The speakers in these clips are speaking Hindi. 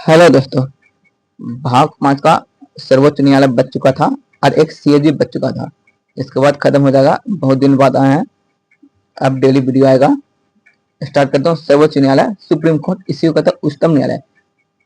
हेलो दोस्तों। भाग 5 का सर्वोच्च न्यायालय बच चुका था और एक सीएजी बच चुका था। इसके बाद खत्म हो जाएगा। बहुत दिन बाद आए हैं, अब डेली वीडियो आएगा। स्टार्ट करता हूँ। सर्वोच्च न्यायालय सुप्रीम कोर्ट, इसी को कहता है उच्चतम न्यायालय।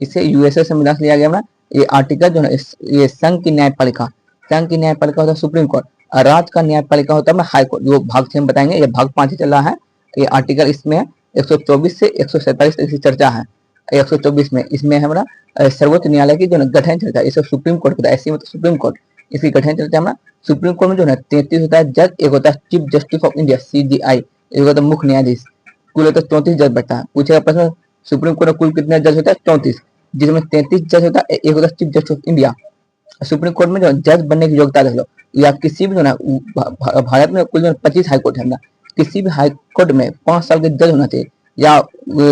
इसे यूएसए संविधान से लिया गया ना। ये आर्टिकल जो है ये संघ की न्यायपालिका, संघ की न्यायपालिका होता है सुप्रीम कोर्ट और राज्य का न्यायपालिका होता है हाई कोर्ट। जो भाग 6 में बताएंगे, ये भाग 5 ही चल रहा है। ये आर्टिकल इसमें 124 से 147 तक की चर्चा है। 124 में इसमें हमारा सर्वोच्च न्यायालय की जो है गठन चर्चा, इसे सुप्रीम कोर्ट होता है, ऐसी मतलब सुप्रीम कोर्ट, इसकी गठन चर्चा हमारा। सुप्रीम कोर्ट में जो है 33 होता है जज, एक होता है chief justice of India CGI, एक होता है मुख्य न्यायाधीश। कुल होता है 34 जज बैठता है। पूछेगा प्रश्न, सुप्रीम कोर्ट में कुल कितने जज होता है? 34, जिसमें 33 जज होता है, एक होता है chief justice of India. Supreme court में जो जज बनने की योग्यता देख लो, या किसी भी जो है भारत में कुल 25 हाई कोर्ट है ना, किसी भी हाई कोर्ट में 5 साल के जज होना चाहिए या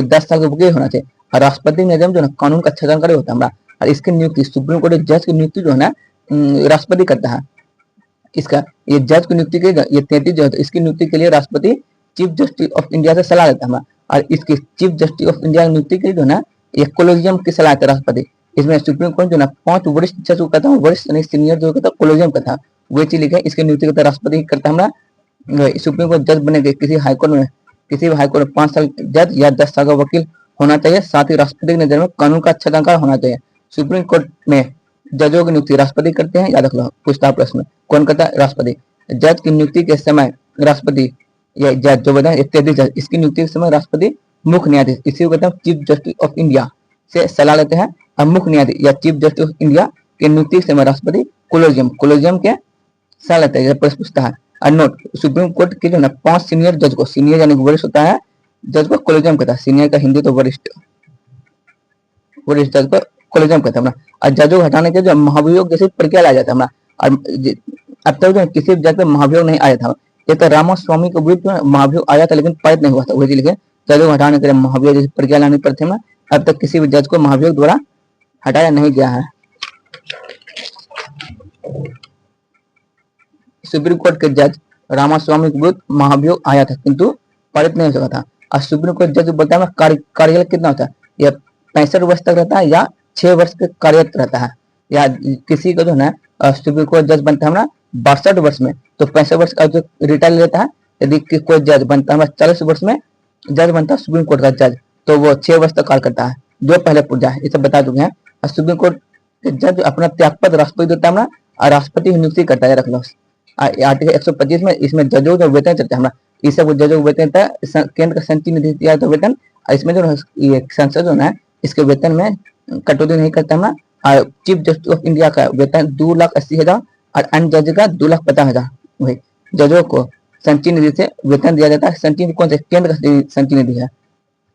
10 साल के वकील होना चाहिए। और राष्ट्रपति नियम जो है कानून का अच्छा जानकारी होता है हमारा। और इसकी नियुक्ति सुप्रीम कोर्ट जज की नियुक्ति जो है ना राष्ट्रपति करता है। इसका ये जज की नियुक्ति के ये 33 जो है इसकी नियुक्ति के लिए राष्ट्रपति चीफ जस्टिस ऑफ इंडिया से सलाह लेता है हमारा। और इसकी चीफ जस्टिस ऑफ इंडिया की नियुक्ति के लिए जो है ना ये कोलोजियम की सलाह लेता है राष्ट्रपति। इसमें सुप्रीम कोर्ट जो ना 5 वरिष्ठ जज को कहता है, वरिष्ठ नहीं सीनियर जो कहता है कोलोजियम का था, वही चीज लिखा है। इसकी नियुक्ति करता है राष्ट्रपति करता है हमारा। सुप्रीम कोर्ट जज बने के किसी हाईकोर्ट में, किसी भी हाईकोर्ट में 5 साल जज या 10 साल का वकील होना चाहिए। साथ ही राष्ट्रपति की नजर में कानून का अच्छा जानकार होना चाहिए। सुप्रीम कोर्ट में जजों की नियुक्ति राष्ट्रपति करते हैं, याद रख लो। पूछता है प्रश्न, कौन करता है? राष्ट्रपति। जज की नियुक्ति के समय राष्ट्रपति या जज जो बताए इत्यादि जज, इसकी नियुक्ति के समय राष्ट्रपति मुख्य न्यायाधीश, इसी को कहते हैं चीफ जस्टिस ऑफ इंडिया से सलाह लेते हैं। और मुख्य न्यायाधीश या चीफ जस्टिस ऑफ इंडिया की नियुक्ति के समय राष्ट्रपति कोलोजियम के सलाह लेते हैं। प्रश्न पूछता है और नोट, सुप्रीम कोर्ट के जो ना 5 सीनियर जज को, सीनियर यानी वरिष्ठ होता है जज को कोलोजियम कहता है। सीनियर का हिंदी तो वरिष्ठ, वरिष्ठ जज को कोलोजियम कहता है। और जजों को हटाने के जो महाभियोग जैसे प्रक्रिया लाया जाता है। और अब तक जो किसी जज पे महाभियोग नहीं आया था। ये तो रामास्वामी के विरुद्ध महाभियोग आया था लेकिन पारित नहीं हुआ था। वही लिखे जजों को हटाने के लिए महाभियोग जैसी प्रक्रिया लानी पड़ती है। अब तक किसी भी जज को महाभियोग द्वारा हटाया नहीं गया है। सुप्रीम कोर्ट के जज रामास्वामी के विरुद्ध महाभियोग आया था किंतु पारित नहीं हो सका था। और सुप्रीम कोर्ट जज बोलता है कार्यकाल कितना होता है? यह 65 वर्ष तक रहता है या 6 वर्ष के कार्यरत रहता है। या किसी को जो है सुप्रीम कोर्ट जज बनता है 62 वर्ष में, तो 65 वर्ष का जो रिटायर लेता है। यदि कोई जज बनता है 40 वर्ष में जज बनता है सुप्रीम कोर्ट का जज, तो वो 6 वर्ष तक कार्य करता है, जो पहले पूछा है। इसे बता चुके हैं। और सुप्रीम कोर्ट के जज अपना त्यागपत्र राष्ट्रपति देता है और राष्ट्रपति की नियुक्ति करता है। रख लो आर्टिकल 125 में। इसमें जजों का वेतन चलता है इस सब जजों को वेतन देता है केंद्र का संचित निधि दिया तो वेतन। इसमें जो ये संसद जो है इसके वेतन में कटौती नहीं करता है। और चीफ जस्टिस ऑफ इंडिया का वेतन 2,80,000 और अन्य जज का 2,50,000। वही जजों को संचित निधि से वेतन दिया जाता है। संचित कौन से? केंद्र का संचित निधि है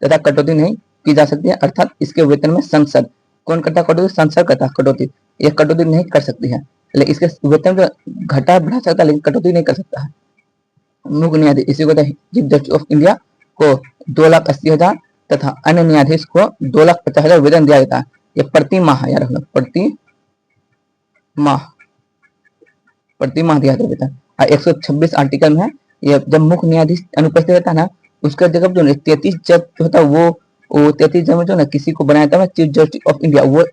तथा कटौती नहीं की जा सकती है। अर्थात इसके वेतन में संसद कौन करता है कटौती? संसद करता है कटौती। ये कटौती नहीं कर सकती है, लेकिन इसके वेतन को घटा बढ़ा सकता है लेकिन कटौती नहीं कर सकता है। मुख्य न्यायाधीश, इसी को चीफ जस्टिस ऑफ इंडिया को 2,80,000 तथा अन्य न्यायाधीश को 2,50,000 वेतन दिया जाता है। ये प्रति माह याद रखना, प्रति माह दिया जाता है वेतन। 126 आर्टिकल में है। ये जब मुख्य न्यायाधीश अनुपस्थित रहता है ना, उसका जगह जो 33 जज होता है वो 33 जज में जो ना किसी को बनाया था चीफ जस्टिस ऑफ इंडिया, वो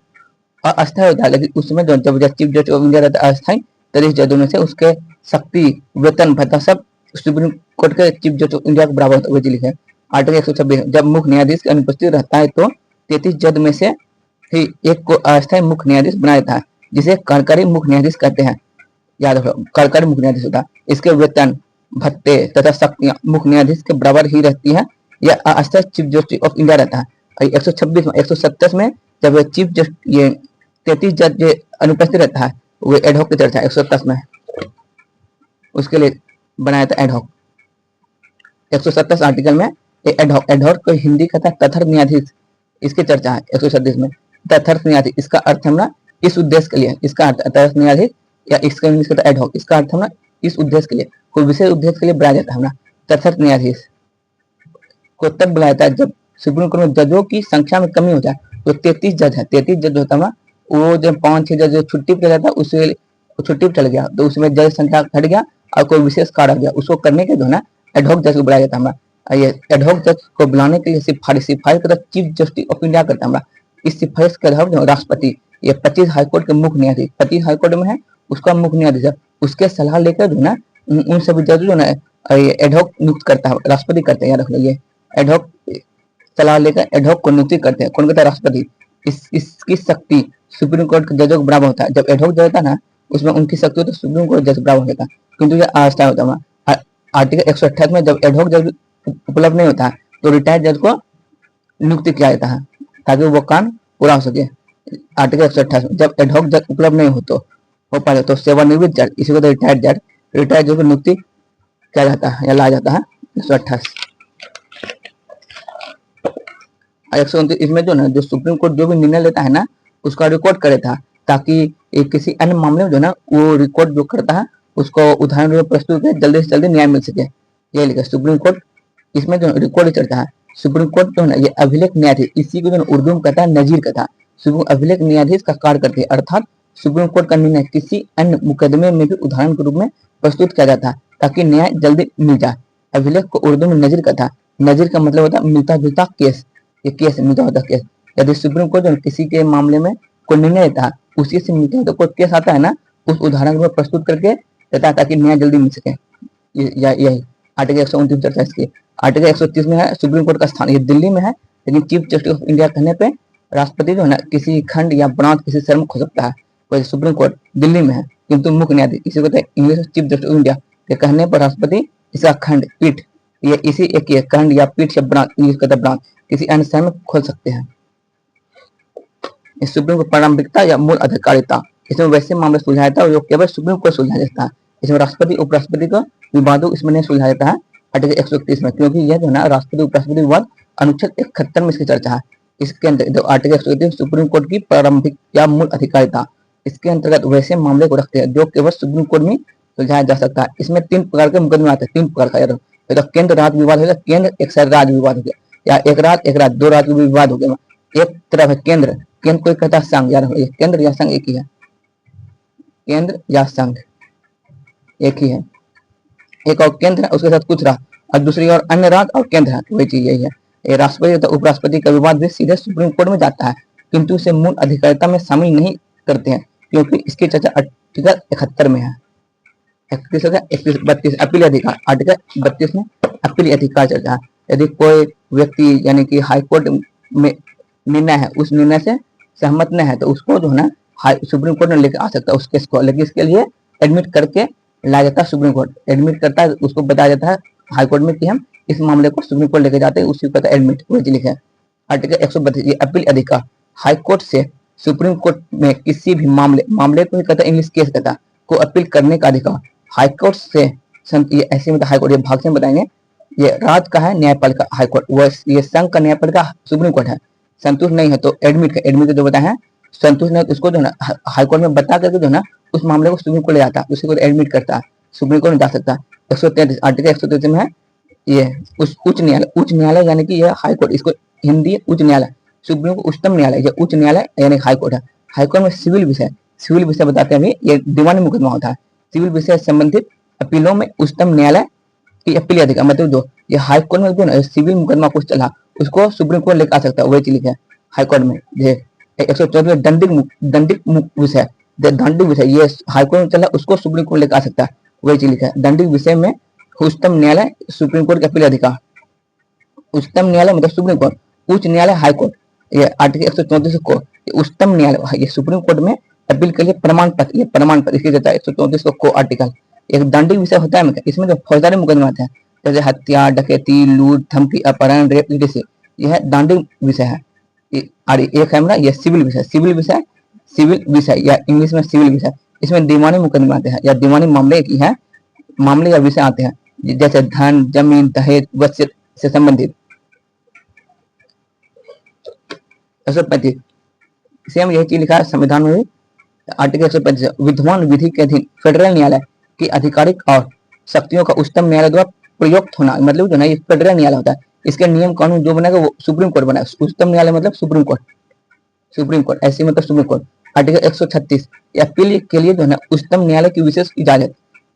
अस्थायी होता है। लेकिन उसमें जो जब चीफ जस्टिस ऑफ इंडिया रहता है अस्थायी, 33 जजों में से उसके शक्ति वेतन भत्ता सब सुप्रीम कोर्ट के चीफ जस्टिस ऑफ इंडिया के बराबर होता है। वही लिखे आर्टिकल 126, जब मुख्य न्यायाधीश के अनुपस्थित रहता है तो 33 जज में से ही एक को अस्थायी मुख्य न्यायाधीश बनाया जाता है, जिसे कार्यकारी मुख्य न्यायाधीश कहते हैं। याद रखो, कार्यकारी मुख्य न्यायाधीश होता है। इसके वेतन भत्ते तथा शक्तियां मुख्य न्यायाधीश के बराबर ही रहती है। यह अस्थायी चीफ जस्टिस ऑफ इंडिया रहता है। 126 में 127 में जब चीफ जस्टिस ये 33 जज अनुपस्थित रहता है, वो एडहॉक की चर्चा 127 में उसके लिए बनाया था एडहॉक। 127 आर्टिकल में एडहॉक को हिंदी कहता है तथर्थ न्यायाधीश, इसकी चर्चा है 137 में। तथर्थ न्यायाधीश इसका अर्थ है इस उद्देश्य के लिए, इसका अर्थ तथर्थ न्यायाधीश या इसका इंग्लिश कहता है एडहॉक, इसका अर्थ है इस उद्देश्य के लिए, कोई विशेष उद्देश्य के लिए बनाया जाता है। तथर्थ न्यायाधीश को तब बुलाया जाता है जब सुप्रीम कोर्ट में जजों की संख्या में कमी हो जाए। तो 33 जज है, 33 जज होता है वो जब 5-6 जज छुट्टी पर जाता है, उसे छुट्टी पर चल गया तो उसमें जज संख्या घट गया और कोई विशेष कार्य आ गया, उसको करने के जो है एडहॉक जज को बुलाया जाता है। ये एडहॉक जज को बुलाने के लिए सिफारिश करता चीफ जस्टिस ऑफ इंडिया करता है। इस सिफारिश के आधार पर राष्ट्रपति ये 25 हाईकोर्ट के मुख्य न्यायाधीश 25 हाईकोर्ट में है उसका मुख्य न्यायाधीश है, उसके सलाह लेकर जो ना उन सभी जज जो ना एडहॉक नियुक्त करता है, राष्ट्रपति करते हैं, याद रख लो ये एडहॉक सलाह लेकर एडहॉक को नियुक्ति करते हैं। कौन करता है? राष्ट्रपति। इसकी शक्ति सुप्रीम कोर्ट के जजों के बराबर होता है। जब एडहॉक जज होता है ना उसमें उनकी शक्ति होती है सुप्रीम कोर्ट जज बराबर होता है, किंतु ये अस्थायी होता है। आर्टिकल 128 में जब एडहॉक जज उपलब्ध नहीं होता है तो रिटायर्ड जज को नियुक्ति किया जाता है ताकि वो काम पूरा हो सके। आर्टिकल 128 में जब एडहॉक जज उपलब्ध नहीं हो पाए तो सेवानिवृत्त जज, इसी को रिटायर्ड जज की नियुक्ति किया जाता है या लाया जाता है 128। 129 इसमें जो ना जो सुप्रीम कोर्ट जो भी निर्णय लेता है ना उसका रिकॉर्ड करे था ताकि किसी अन्य मामले में जो ना वो रिकॉर्ड जो करता है उसको उदाहरण रूप प्रस्तुत कर जल्दी से जल्दी न्याय मिल सके। ये लिखा सुप्रीम कोर्ट इसमें जो रिकॉर्ड चलता है। सुप्रीम कोर्ट जो है ये अभिलेख न्यायाधीश, इसी को जो उर्दू में कहता है नजीर कहता है। अभिलेख न्यायाधीश का कार्य करते हैं, अर्थात सुप्रीम कोर्ट का निर्णय किसी अन्य मुकदमे में भी उदाहरण के रूप में प्रस्तुत किया जाता है ताकि न्याय जल्दी मिल जाए। अभिलेख को उर्दू में नजीर कहता है। नजीर का मतलब होता है मिलता जुलता केस, ये केस मिलता होता केस। यदि सुप्रीम कोर्ट जो किसी के मामले में कोई निर्णय लेता है उसी से मिलता है तो कोई केस आता है ना उस उदाहरण को प्रस्तुत करके देता है ताकि न्याय जल्दी मिल सके। यही आर्टिकल 129 चर्चा इसकी। आर्टिकल 130 में है सुप्रीम कोर्ट का स्थान ये दिल्ली में है, लेकिन चीफ जस्टिस ऑफ इंडिया कहने पे राष्ट्रपति जो है ना किसी खंड या प्रांत किसी शहर में हो सकता है। तो सुप्रीम कोर्ट दिल्ली में है किंतु मुख्य न्यायाधीश इसी को English chief justice of India के कहने पर राष्ट्रपति इसका खंड पीठ ये इसी एक खंड या पीठ से ब्रांच इंग्लिश कहता ब्रांच किसी अन्य शहर में खोल सकते हैं। सुप्रीम कोर्ट प्रारंभिकता या मूल अधिकारिता, इसमें वैसे मामले सुलझाया जाता है जो केवल सुप्रीम कोर्ट सुलझा देता है। इसमें राष्ट्रपति उपराष्ट्रपति का विवादों इसमें नहीं सुलझाया जाता है आर्टिकल 131 में, क्योंकि यह जो है ना राष्ट्रपति उपराष्ट्रपति विवाद अनुच्छेद 71 में इसकी चर्चा है। इसके अंतर्गत आर्टिकल 131 सुप्रीम कोर्ट की प्रारंभिक या मूल अधिकारिता, इसके अंतर्गत वैसे मामले को रखते हैं जो केवल सुप्रीम कोर्ट में सुलझाया जा सकता है। इसमें 3 प्रकार के मुकदमे आते हैं, 3 प्रकार का, याद तो केंद्र राज्य विवाद हो गया, केंद्र एक साइड राज्य विवाद हो गया, या एक राज्य 2 राज्य विवाद हो गया। एक तरफ है केंद्र कोई कहता है संघ, यार केंद्र या संघ एक ही है, केंद्र या संघ एक ही है। एक और केंद्र है उसके साथ कुछ राज्य और दूसरी और अन्य राज्य और केंद्र है, वही चीज यही है। ये राष्ट्रपति तथा उपराष्ट्रपति का विवाद भी सीधे सुप्रीम कोर्ट में जाता है किंतु इसे मूल अधिकारिता में शामिल नहीं करते हैं क्योंकि इसकी चर्चा आर्टिकल 71 में है। 32 अपील अधिकार, आर्टिकल 32 में अपील अधिकार चर्चा है। यदि कोई व्यक्ति यानी कि हाईकोर्ट में निर्णय है उस निर्णय से सहमत नहीं है तो उसको जो है ना सुप्रीम कोर्ट में लेकर आ सकता है उस केस को, लेकिन इसके लिए एडमिट करके लाया जाता है। सुप्रीम कोर्ट एडमिट करता है, उसको बताया जाता है हाईकोर्ट में कि हम इस मामले को सुप्रीम कोर्ट लेके जाते हैं, उसी को एडमिट वही लिखा है। आर्टिकल 132 ये अपील अधिकार, हाईकोर्ट से सुप्रीम कोर्ट में किसी भी मामले को ही कहता है इंग्लिश केस कहता को अपील करने का अधिकार। हाईकोर्ट से ये ऐसे मतलब हाईकोर्ट ये भाग से बताएंगे, ये राज्य का है न्यायपालिका हाईकोर्ट, वो ये संघ का न्यायपालिका सुप्रीम कोर्ट है। संतुष्ट नहीं है तो एडमिट जो बताया है, संतुष्ट नहीं है तो उसको जो है ना हाईकोर्ट में बता करके जो है ना उस मामले को सुप्रीम कोर्ट ले जाता है, उसी को एडमिट करता है, सुप्रीम कोर्ट में जा सकता है। 133 आर्टिकल 133 में है ये उच्च न्यायालय यानी कि यह हाईकोर्ट, इसको हिंदी उच्च न्यायालय, सुप्रीम कोर्ट उच्चतम न्यायालय, ये उच्च न्यायालय यानी हाईकोर्ट है। हाईकोर्ट में सिविल विषय बताते हैं, ये दीवानी मुकदमा होता है। सिविल विषय संबंधित अपीलों में उच्चतम न्यायालय की अपील अधिकार, मतलब जो ये हाईकोर्ट में जो सिविल मुकदमा कुछ चला उसको सुप्रीम कोर्ट लेकर आ सकता है, वही चीज है हाईकोर्ट में। 114 दंडिक विषय, दंडिक विषय ये हाईकोर्ट में चला उसको सुप्रीम कोर्ट लेकर आ सकता है, वही चीज लिखा है। दंडिक विषय में उच्चतम न्यायालय सुप्रीम कोर्ट का अपील अधिकार, उच्चतम न्यायालय मतलब सुप्रीम कोर्ट, उच्च न्यायालय हाईकोर्ट, ये आर्टिकल 134 को उच्चतम न्यायालय ये सुप्रीम कोर्ट में अपील के लिए प्रमाण पत्र, ये प्रमाण पत्र इसके देता है 134 को आर्टिकल। एक दंडिक विषय होता है, इसमें जो फौजदारी मुकदमे आते हैं जैसे हत्या, डकैती, लूट, धमकी, अपहरण, रेप, जैसे यह दंडिक विषय है। और एक है मेरा ये सिविल विषय या इंग्लिश में सिविल विषय, इसमें दीवानी मुकदमे आते हैं या दीवानी मामले की है, मामले या विषय आते हैं जैसे धन, जमीन, दहेज, वसीयत से संबंधित। 135 सेम यही चीज लिखा है संविधान में भी, आर्टिकल 135 विद्यमान विधि के अधीन फेडरल न्यायालय की आधिकारिक और शक्तियों का उच्चतम न्यायालय द्वारा प्रयुक्त होना, मतलब जो ना ये फेडरल न्यायालय होता है, इसके नियम कानून जो बनेगा वो सुप्रीम कोर्ट बनाए। उच्चतम न्यायालय मतलब सुप्रीम कोर्ट ऐसे मतलब सुप्रीम कोर्ट। आर्टिकल 136 अपील के लिए जो है उच्चतम न्यायालय की विशेष इजाजत,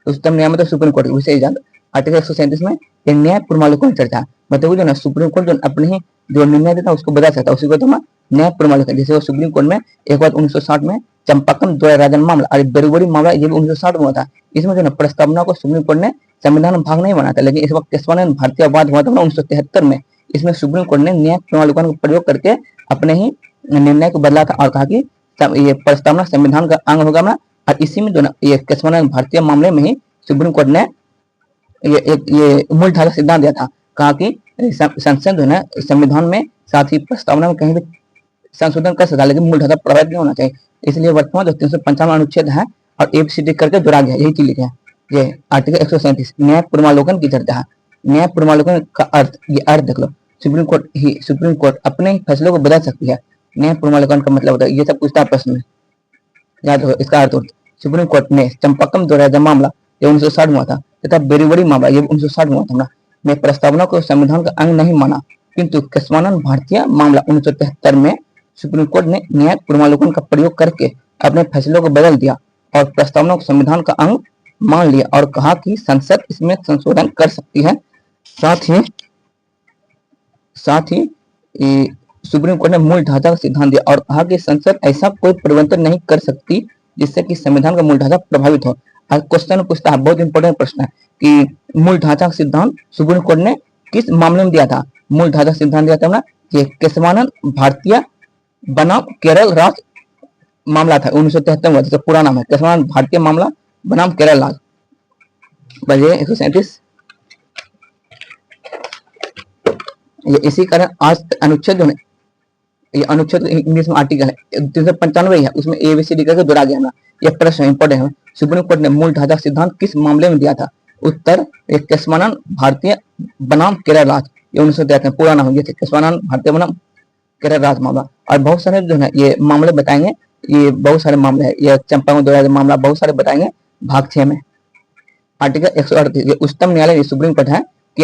उच्चतम न्यायालय मतलब सुप्रीम कोर्ट की विशेष इजाजत। आर्टिकल 137 में न्याय प्रमाणिकों की चर्चा, मतलब जो ना सुप्रीम कोर्ट जो अपने ही जो निर्णय देता है उसको बदल सकता है, उसी को तो न्याय पुनर्मावलोकन, जैसे वो सुप्रीम कोर्ट में एक बार 1960 में चंपाकम द्वैराजन मामला, और बेरीबोरी मामला ये भी 1960 में हुआ था। इसमें जो है प्रस्तावना को सुप्रीम कोर्ट ने संविधान भाग नहीं बना था, लेकिन इस वक्त केशवानंद भारतीयवाद हुआ था 1973 में। इसमें सुप्रीम कोर्ट ने न्याय पुनर्मावलोकन का प्रयोग करके अपने ही निर्णय को बदला था और कहा कि ये प्रस्तावना संविधान का अंग होगा ना। और इसी में जो ना ये केशवानंद भारतीय मामले में ही सुप्रीम कोर्ट ने ये मूल ढांचा सिद्धांत दिया था, कहा कि संसद जो है संविधान में साथ ही प्रस्तावना में कहीं भी संशोधन कर सकता है, लेकिन मूल ढांचा प्रभावित नहीं होना चाहिए। इसलिए वर्तमान जो 355 अनुच्छेद है और एबीसीडी करके जोड़ा गया, यही चीज लिखे हैं। ये आर्टिकल 137 न्याय पुनर्मावलोकन की चर्चा है। न्याय पुनर्मावलोकन का अर्थ, ये अर्थ देख लो, सुप्रीम कोर्ट अपने ही फैसलों को बदल सकती है। न्याय पुनर्मावलोकन का मतलब होता है, ये सब पूछता है प्रश्न में, याद रखो इसका अर्थ। सुप्रीम कोर्ट ने चंपाकम द्वैराजन मामला ये 1960 में हुआ था तथा बेरीबोरी मामला ये 1960 में हुआ था में प्रस्तावना को संविधान का अंग नहीं माना, किंतु केशवानंद भारतीय मामला 1973 में सुप्रीम कोर्ट ने न्याय पुनर्मावलोकन का प्रयोग करके अपने फैसलों को बदल दिया और प्रस्तावना को संविधान का अंग मान लिया और कहा कि संसद इसमें संशोधन कर सकती है। साथ ही सुप्रीम कोर्ट ने मूल ढांचा का सिद्धांत दिया और कहा कि संसद ऐसा कोई परिवर्तन नहीं कर सकती जिससे कि संविधान का मूल ढांचा प्रभावित हो। क्वेश्चन पूछता है, बहुत इंपॉर्टेंट प्रश्न है कि मूल ढांचा का सिद्धांत सुप्रीम कोर्ट ने किस मामले में दिया था। मूल ढांचा सिद्धांत दिया था ना, ये केशवानंद भारतीय बनाम केरल राज्य मामला था 1973 में, जिसका पूरा नाम है केशवानंद भारतीय मामला बनाम केरल राज्य। बजे 137 ये इसी कारण आज अनुच्छेद जो है, ये अनुच्छेद इंग्लिश में आर्टिकल है 395 है, उसमें एबीसीडी करके जोड़ा गया ना। ये प्रश्न इंपॉर्टेंट है। सुप्रीम कोर्ट ने मूल ढांचा सिद्धांत किस मामले में दिया था। उत्तर केशवानंद भारतीय बनाम केरल राज्य, ये 1973 पूरा नाम ये थे केशवानंद भारतीय बनाम केरल राज्य मामला। और बहुत सारे जो है ये मामले बताएंगे, ये बहुत सारे मामले हैं, ये चंपाकम द्वैराजन मामला बहुत सारे बताएंगे भाग 6 में। आर्टिकल 138 ये उच्चतम न्यायालय सुप्रीम कोर्ट है कि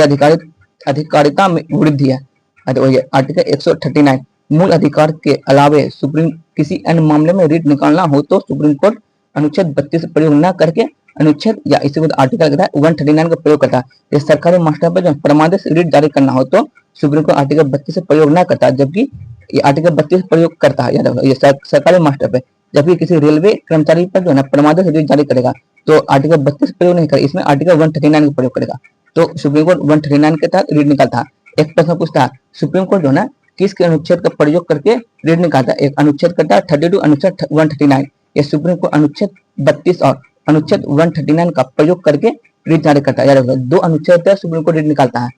अधिकारिता में वृद्धि है। आर्टिकल 139 मूल अधिकार के अलावे सुप्रीम किसी अन्य मामले में रिट निकालना हो तो सुप्रीम कोर्ट अनुच्छेद 32 प्रयोग न करके अनुच्छेद या इसी को आर्टिकल 139 का प्रयोग करता है। ये सरकारी मास्टर पर जो प्रमाणित रिट जारी करना हो तो सुप्रीम कोर्ट आर्टिकल 32 से प्रयोग न करता, जबकि ये आर्टिकल 32 प्रयोग करता है। याद रखो ये सरकारी मास्टर पे, जबकि किसी रेलवे कर्मचारी पर जो है प्रमाणित रिट जारी करेगा तो आर्टिकल 32 प्रयोग नहीं करेगा, इसमें आर्टिकल 139 का प्रयोग करेगा। तो सुप्रीम कोर्ट 139 के तहत रिट निकालता है। एक प्रश्न पूछता है सुप्रीम कोर्ट जो है किसके अनुच्छेद का प्रयोग करके रिट निकालता है। एक अनुच्छेद करता है 32 अनुच्छेद 139, ये सुप्रीम कोर्ट अनुच्छेद 32 और अनुच्छेद 139 का प्रयोग करके रिट जारी करता है। याद रखो 2 अनुच्छेद तहत सुप्रीम कोर्ट रिट निकालता है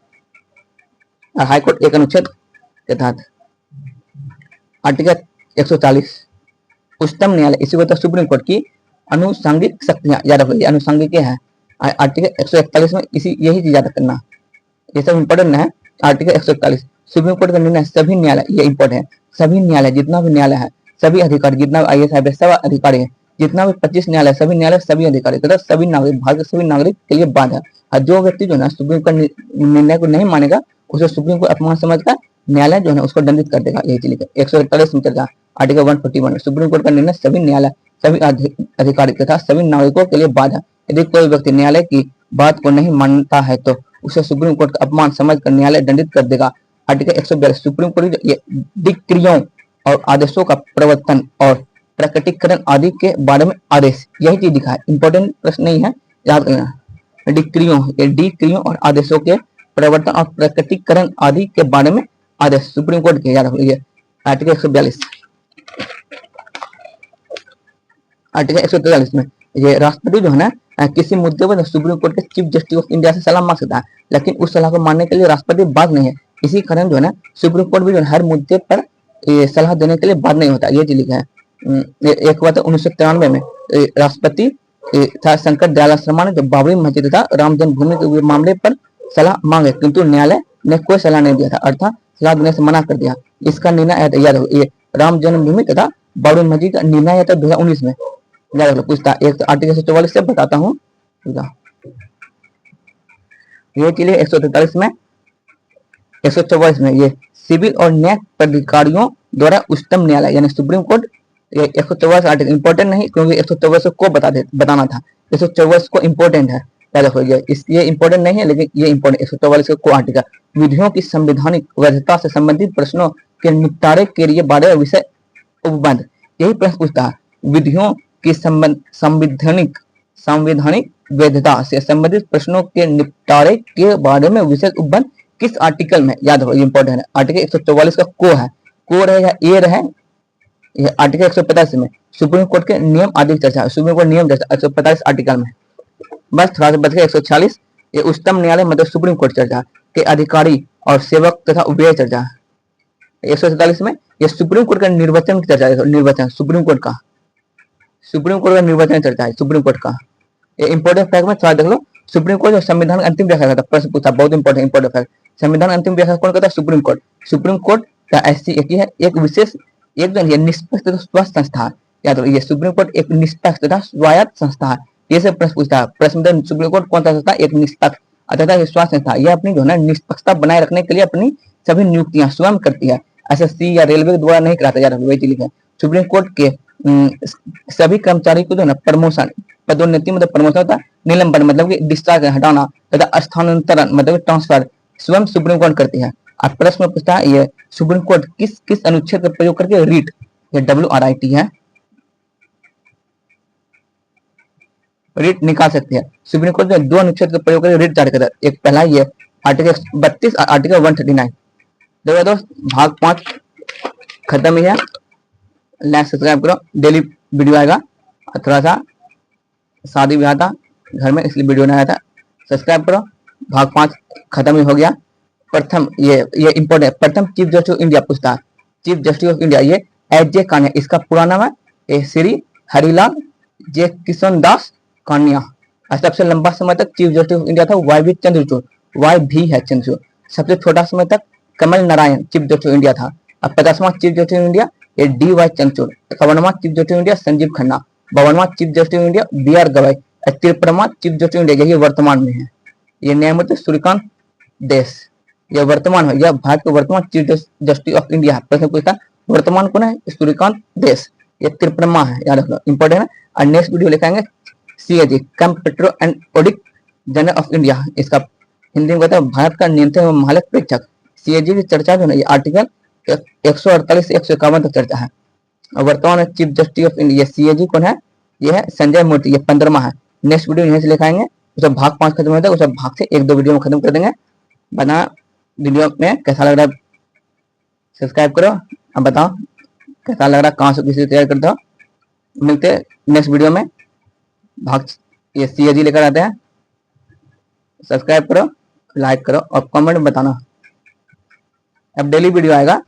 और हाई कोर्ट एक अनुच्छेद के तहत। आर्टिकल 140 उच्चतम न्यायालय, इसी को सुप्रीम कोर्ट की अनुसांगिक शक्तियां, याद रखो ये अनुसांगिक है। आर्टिकल 141 में इसी यही चीज याद करना, ये सब इंपॉर्टेंट है। आर्टिकल 141 सुप्रीम कोर्ट का निर्णय सभी न्यायालय, ये इंपॉर्टेंट है, सभी न्यायालय जितना भी न्यायालय है, सभी अधिकारी जितना भी IAS IPS सब अधिकारी है, जितना भी 25 न्यायालय, सभी न्यायालय सभी अधिकारी तथा सभी नागरिक, भारत के सभी नागरिक के लिए बाध्य है। और जो व्यक्ति जो है सुप्रीम कोर्ट निर्णय को नहीं मानेगा उसे सुप्रीम कोर्ट अपमान समझकर न्यायालय जो है उसको दंडित कर देगा। यही चीज 141 में चलता है। आर्टिकल 141 सुप्रीम कोर्ट का निर्णय सभी न्यायालय, सभी अधिकारी तथा सभी नागरिकों के लिए बाध्य है। यदि कोई व्यक्ति न्यायालय की बात को नहीं मानता है तो उसे सुप्रीम कोर्ट का अपमान समझकर न्यायालय दंडित कर देगा। आर्टिकल 142 सुप्रीम कोर्ट डिक्रियों और आदेशों का प्रवर्तन और प्रकटीकरण आदि के बारे में आदेश, यही चीज लिखा है, इंपॉर्टेंट प्रश्न नहीं है, याद रखना। डिक्रियों और आदेशों के प्रवर्तन और प्रकटीकरण आदि के बारे में आदेश सुप्रीम कोर्ट के, याद रखिए। आर्टिकल 142 आर्टिकल 143 में ये राष्ट्रपति जो है ना किसी मुद्दे पर सुप्रीम कोर्ट के चीफ जस्टिस ऑफ इंडिया से सलाह मांग सकता है, लेकिन उस सलाह को मानने के लिए राष्ट्रपति बाध्य नहीं है। इसी कारण जो है ना सुप्रीम कोर्ट भी जो हर मुद्दे पर सलाह देने के लिए बाध्य नहीं होता। ये चीज लिखा है। एक बात 1993 में राष्ट्रपति था शंकर दयाल शर्मा ने जब बाबरी मस्जिद तथा राम जन्मभूमि के मामले पर सलाह मांगे, किंतु न्यायालय ने कोई सलाह नहीं दिया था, अर्थात सलाह देने से मना कर दिया। इसका निर्णय याद रखो, ये राम जन्मभूमि तथा बाबरी मस्जिद का निर्णय था 2019 में, याद रखो। पूछता एक आर्टिकल 144 से बताता हूँ, ये चीज 143 में 144 में ये सिविल और न्याय प्राधिकारियों द्वारा उच्चतम न्यायालय यानी सुप्रीम कोर्ट, ये 144 आर्टिकल इंपॉर्टेंट नहीं क्योंकि 144 को बताना था, 144 को इंपॉर्टेंट है, याद रखो। ये इंपॉर्टेंट नहीं है लेकिन ये इंपॉर्टेंट 144 को आर्टिकल विधियों की संवैधानिक वैधता से संबंधित प्रश्नों के निपटारे के लिए बारह विषय उपबंध। यही प्रश्न पूछता है, विधियों की संवैधानिक संवैधानिक वैधता से संबंधित प्रश्नों के निपटारे के बारे में विशेष उपबंध किस आर्टिकल में, याद हो इंपॉर्टेंट है, आर्टिकल 144 का को है, को रहे या ए रहे, ये आर्टिकल 145 में सुप्रीम कोर्ट के नियम आदि की चर्चा है, सुप्रीम कोर्ट नियम चर्चा 145 आर्टिकल में। बस थोड़ा सा बच गया 146, ये उच्चतम न्यायालय मतलब सुप्रीम कोर्ट चर्चा के अधिकारी और सेवक तथा व्यय चर्चा है। 147 में ये सुप्रीम कोर्ट का निर्वाचन की चर्चा है, निर्वाचन सुप्रीम कोर्ट का निर्वाचन चर्चा है सुप्रीम कोर्ट का। ये इंपॉर्टेंट फैक्ट में थोड़ा देख लो, सुप्रीम कोर्ट जो संविधान अंतिम व्याख्या करता है, प्रश्न पूछा बहुत इंपॉर्टेंट फैक्ट, संविधान अंतिम व्याख्या कौन करता है, सुप्रीम कोर्ट। सुप्रीम कोर्ट का ऐसी एक ही है, एक विशेष एकदम ये निष्पक्ष तथा स्वायत्त संस्था है, याद रखिए सुप्रीम कोर्ट एक निष्पक्ष तथा स्वायत्त संस्था है। ये सब प्रश्न पूछता है, प्रश्न सुप्रीम कोर्ट कौन सा संस्था, एक निष्पक्ष तथा स्वायत्त संस्था, यह अपनी जो है निष्पक्षता बनाए रखने के लिए अपनी सभी नियुक्तियां स्वयं करती है, एसएससी या रेलवे के द्वारा नहीं कराता, याद रखिए वही चीज है। सुप्रीम कोर्ट के सभी कर्मचारी को जो है प्रमोशन, पदोन्नति मतलब प्रमोशन होता है, निलंबन मतलब कि डिस्चार्ज हटाना तथा स्थानांतरण मतलब ट्रांसफर स्वयं सुप्रीम कोर्ट करती है। अब प्रश्न पूछता है, ये सुप्रीम कोर्ट किस किस अनुच्छेद का प्रयोग करके रीट, ये WRIT है, रीट निकाल सकती है। सुप्रीम कोर्ट में दो अनुच्छेद का प्रयोग करके रीट जारी करता है, एक पहला ये आर्टिकल 32 और आर्टिकल 139। देखो दोस्त भाग 5 खत्म ही है, लाइक सब्सक्राइब करो, डेली वीडियो आएगा। थोड़ा सा शादी ब्याह था घर में इसलिए वीडियो नहीं आया था, सब्सक्राइब करो। भाग 5 खत्म ही हो गया। प्रथम ये इंपॉर्टेंट, प्रथम चीफ जस्टिस ऑफ इंडिया पूछता है, चीफ जस्टिस ऑफ इंडिया ये एच.जे. कान्या, इसका पूरा नाम है श्री हरिलाल जे किशन दास कान्या। सबसे लंबा समय तक चीफ जस्टिस ऑफ इंडिया था YV चंद्रचूड़, वाई भी है चंद्रचूड़। सबसे छोटा समय तक Kamal Narayan chief justice of India था। अब 50वां चीफ जस्टिस ऑफ इंडिया ये DY चंद्रचूड़। 51वां chief justice of India Sanjiv Khanna. 52वां chief justice of India BR Gavai. 53वां चीफ जस्टिस ऑफ इंडिया यही वर्तमान में है, ये न्यायमूर्ति सूर्यकांत देश, यह वर्तमान है, यह भारत के वर्तमान चीफ जस्टिस ऑफ इंडिया है। प्रश्न पूछता है वर्तमान कौन है, सूर्यकांत देश, ये 53वां है, याद रखो इंपॉर्टेंट है। और नेक्स्ट वीडियो लिखाएंगे CAG comptroller and audit general of India, इसका हिंदी में कहते हैं भारत का नियंत्रण एवं महालेख प्रेक्षक। CAG की चर्चा जो है ये आर्टिकल 148 से 151 तक चर्चा है। और वर्तमान में chief justice of India CAG कौन है, ये है संजय मूर्ति, ये 15वां है। नेक्स्ट वीडियो यहीं से लिखाएंगे, उसे भाग 5 खत्म होता है, उसे भाग से 1-2 वीडियो में खत्म कर देंगे। बना वीडियो में कैसा लग रहा है, सब्सक्राइब करो, अब बताओ कैसा लग रहा है, कहाँ से किसी तैयार करते हो। मिलते हैं नेक्स्ट वीडियो में, भाग ये CAG लेकर आते हैं। सब्सक्राइब करो, लाइक करो और कमेंट में बताना। अब डेली वीडियो आएगा,